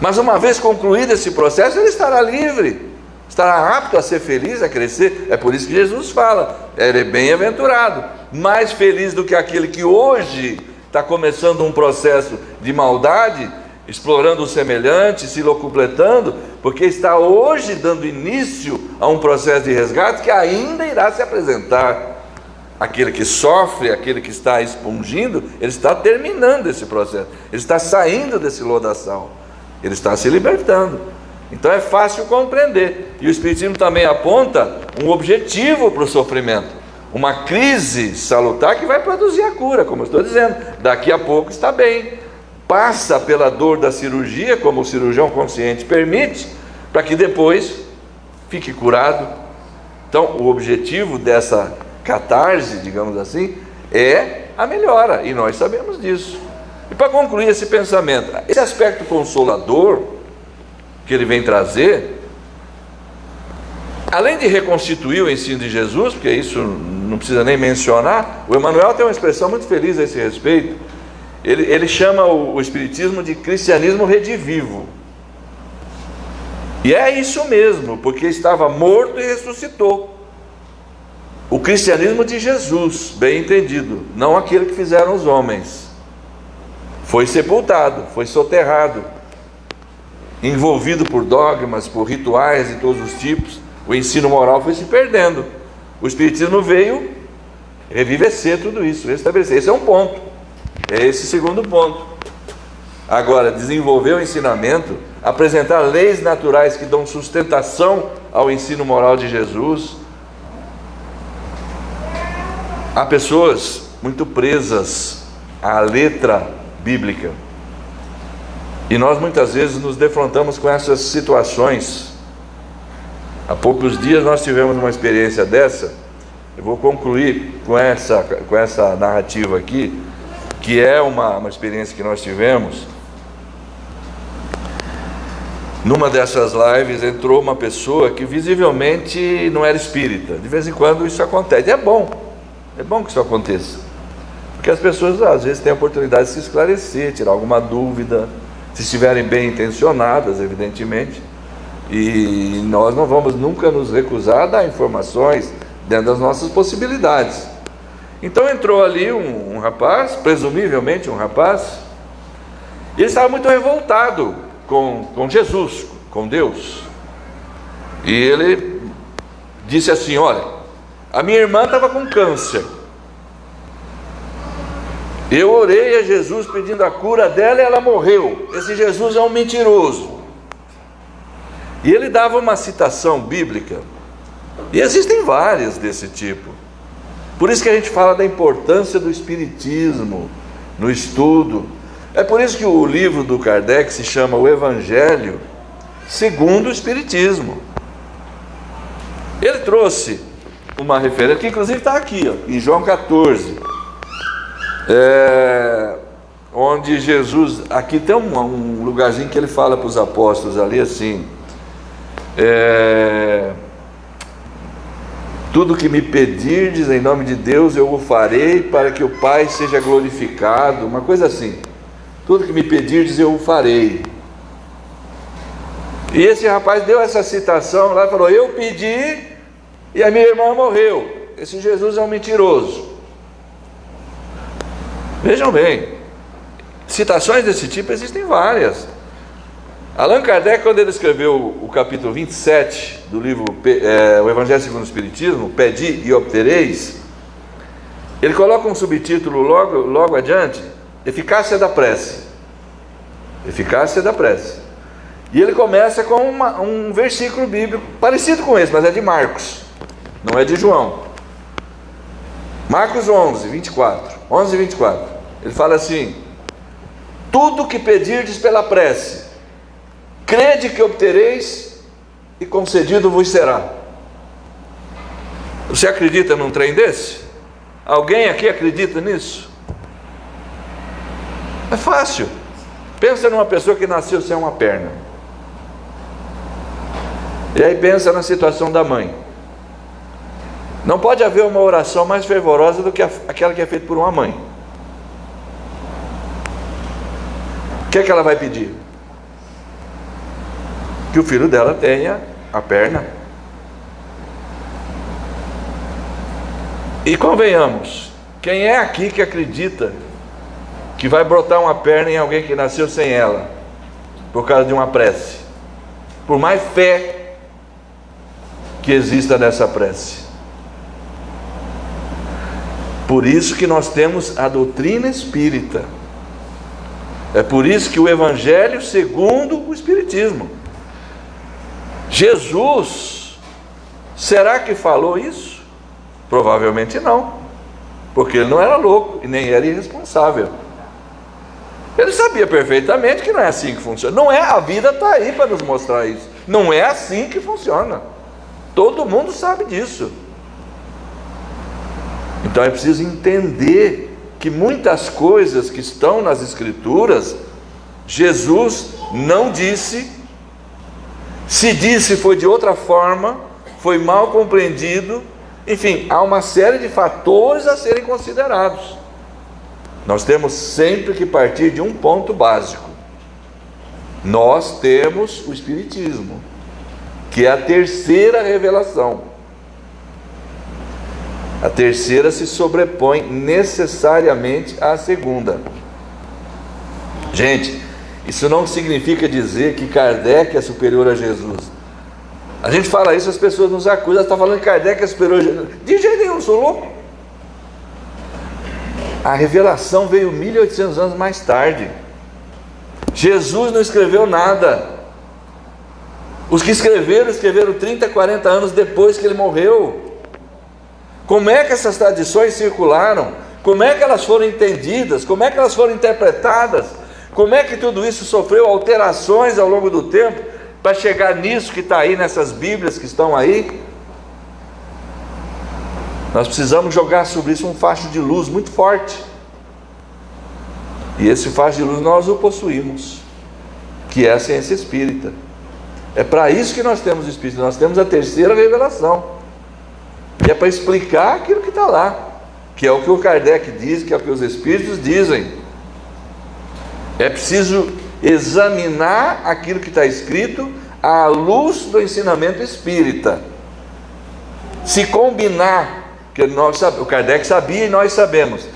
[SPEAKER 2] Mas uma vez concluído esse processo, ele estará livre, estará apto a ser feliz, a crescer. É por isso que Jesus fala: ele é bem-aventurado, mais feliz do que aquele que hoje está começando um processo de maldade, explorando o semelhante, se locupletando, porque está hoje dando início a um processo de resgate que ainda irá se apresentar. aquele que sofre, aquele que está expungindo, ele está terminando esse processo, ele está saindo desse lodaçal, ele está se libertando. Então é fácil compreender. E o Espiritismo também aponta um objetivo para o sofrimento, uma crise salutar que vai produzir a cura, como eu estou dizendo. Daqui a pouco está bem, passa pela dor da cirurgia, como o cirurgião consciente permite, para que depois fique curado. Então o objetivo dessa catarse, digamos assim, é a melhora, e nós sabemos disso. E para concluir esse pensamento, esse aspecto consolador que ele vem trazer, além de reconstituir o ensino de Jesus, porque isso não precisa nem mencionar, o Emmanuel tem uma expressão muito feliz a esse respeito. Ele chama o Espiritismo de cristianismo redivivo. E é isso mesmo, porque estava morto e ressuscitou. O cristianismo de Jesus, bem entendido, não aquele que fizeram os homens. Foi sepultado, foi soterrado, envolvido por dogmas, por rituais de todos os tipos. O ensino moral foi se perdendo. O Espiritismo veio revivecer tudo isso, restabelecer. Esse é um ponto, é esse segundo ponto. Agora, desenvolver o ensinamento, apresentar leis naturais que dão sustentação ao ensino moral de Jesus. Há pessoas muito presas à letra bíblica, e nós muitas vezes nos defrontamos com essas situações. Há poucos dias nós tivemos uma experiência dessa. Eu vou concluir com essa narrativa aqui, que é uma experiência que nós tivemos. Numa dessas lives entrou uma pessoa que visivelmente não era espírita. De vez em quando isso acontece, é bom que isso aconteça, porque as pessoas às vezes têm a oportunidade de se esclarecer, tirar alguma dúvida, se estiverem bem intencionadas, evidentemente. E nós não vamos nunca nos recusar a dar informações dentro das nossas possibilidades. Então entrou ali um rapaz, presumivelmente um rapaz, e ele estava muito revoltado com Jesus, com Deus. E ele disse assim: olha, a minha irmã estava com câncer, eu orei a Jesus pedindo a cura dela e ela morreu. Esse Jesus é um mentiroso. E ele dava uma citação bíblica, e existem várias desse tipo. Por isso que a gente fala da importância do Espiritismo no estudo. É por isso que o livro do Kardec se chama O Evangelho segundo o Espiritismo. Ele trouxe uma referência, que inclusive está aqui, ó, em João 14, onde Jesus, aqui tem um lugarzinho que ele fala para os apóstolos ali assim: tudo que me pedirdes em nome de Deus eu o farei, para que o Pai seja glorificado, uma coisa assim. Tudo que me pedirdes eu o farei. E esse rapaz deu essa citação lá e falou: eu pedi e a minha irmã morreu. Esse Jesus é um mentiroso. Vejam bem, citações desse tipo existem várias. Allan Kardec, quando ele escreveu o capítulo 27 do livro O Evangelho segundo o Espiritismo, Pedi e Obtereis, ele coloca um subtítulo logo adiante: Eficácia da prece. Eficácia da prece. E ele começa com um versículo bíblico parecido com esse, mas é de Marcos, não é de João. Marcos 11, 24. Ele fala assim: tudo que pedirdes pela prece, crede que obtereis e concedido vos será. Você acredita num trem desse? Alguém aqui acredita nisso? É fácil. Pensa numa pessoa que nasceu sem uma perna, e aí pensa na situação da mãe. Não pode haver uma oração mais fervorosa do que aquela que é feita por uma mãe. O que é que ela vai pedir? Que o filho dela tenha a perna. E convenhamos, quem é aqui que acredita que vai brotar uma perna em alguém que nasceu sem ela, por causa de uma prece? Por mais fé que exista nessa prece. por isso que nós temos a doutrina espírita. É por isso que o Evangelho segundo o Espiritismo. Jesus, será que falou isso? Provavelmente não, porque ele não era louco e nem era irresponsável. Ele sabia perfeitamente que não é assim que funciona. Não é, a vida está aí para nos mostrar isso. Não é assim que funciona. Todo mundo sabe disso. Então é preciso entender que muitas coisas que estão nas Escrituras, Jesus não disse. Se disse, foi de outra forma, foi mal compreendido. Enfim, há uma série de fatores a serem considerados. Nós temos sempre que partir de um ponto básico. Nós temos o Espiritismo, que é a terceira revelação. A terceira se sobrepõe necessariamente à segunda. Gente, isso não significa dizer que Kardec é superior a Jesus. A gente fala isso, as pessoas nos acusam, está falando que Kardec é superior a Jesus. De jeito nenhum, sou louco. A revelação veio 1800 anos mais tarde. Jesus não escreveu nada. Os que escreveram 30, 40 anos depois que ele morreu. Como é que essas tradições circularam? Como é que elas foram entendidas? Como é que elas foram interpretadas? Como é que tudo isso sofreu alterações ao longo do tempo para chegar nisso que está aí, nessas Bíblias que estão aí? Nós precisamos jogar sobre isso um facho de luz muito forte. E esse facho de luz nós o possuímos, que é a ciência espírita. É para isso que nós temos o Espírito. Nós temos a terceira revelação. E é para explicar aquilo que está lá, que é o que o Kardec diz, que é o que os Espíritos dizem. É preciso examinar aquilo que está escrito à luz do ensinamento espírita. Se combinar, que o Kardec sabia e nós sabemos,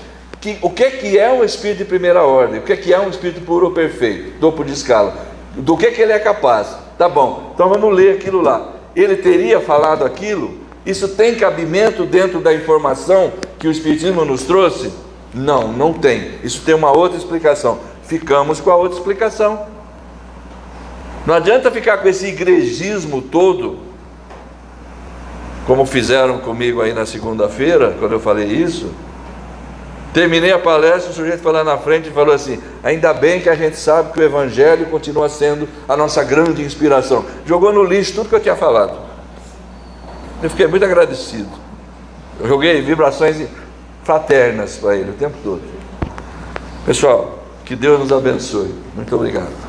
[SPEAKER 2] o que é um espírito de primeira ordem, o que é um espírito puro ou perfeito, topo de escala, do que ele é capaz. Tá bom, então vamos ler aquilo lá. Ele teria falado aquilo? Isso tem cabimento dentro da informação que o Espiritismo nos trouxe? Não, não tem. Isso tem uma outra explicação. Ficamos com a outra explicação. Não adianta ficar com esse igrejismo todo, como fizeram comigo aí na segunda-feira, quando eu falei isso. Terminei a palestra, o sujeito foi lá na frente e falou assim: ainda bem que a gente sabe que o Evangelho continua sendo a nossa grande inspiração. Jogou no lixo tudo que eu tinha falado. Eu fiquei muito agradecido. Eu joguei vibrações fraternas para ele o tempo todo. Pessoal, que Deus nos abençoe. Muito obrigado.